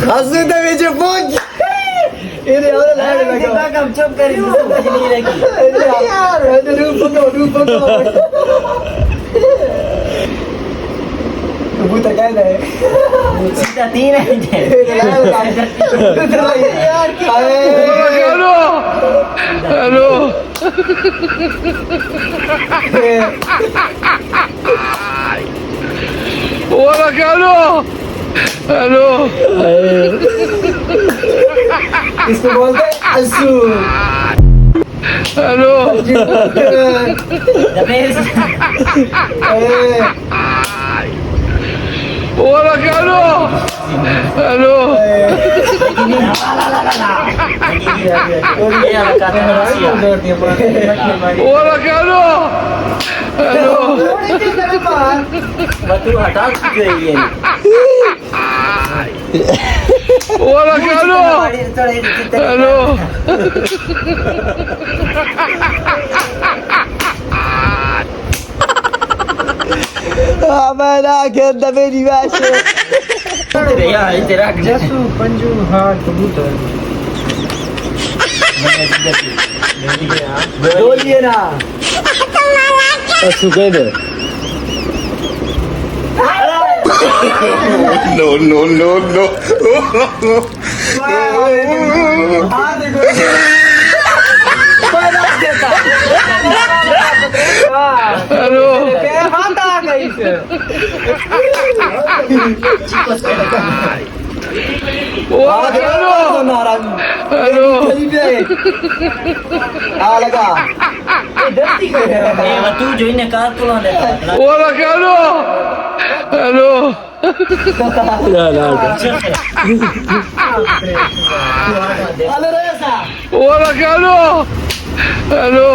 हंसू तो मुझे पूछ इधर और लाइट लगा कम चुप कर नहीं लगी यार रूप को कबूतर क्या है सीधा 3 है यार हेलो Hola, Carlos. हेलो इसको बोलते हैं Anshu hello Hola, Carlos. Hello Hola, Carlos. Hello तू हटा गई है Hola, Carlos. हेलो हमारा गंदा मेरी बाशे तेरा जसू पंजू हाँ कबूतर बोलिए ना असु कह दे No, no, no, no. Hello hello लगा तू जो इन्हें कार तुला Hola, Carlos. Hello Hola, Carlos. Hello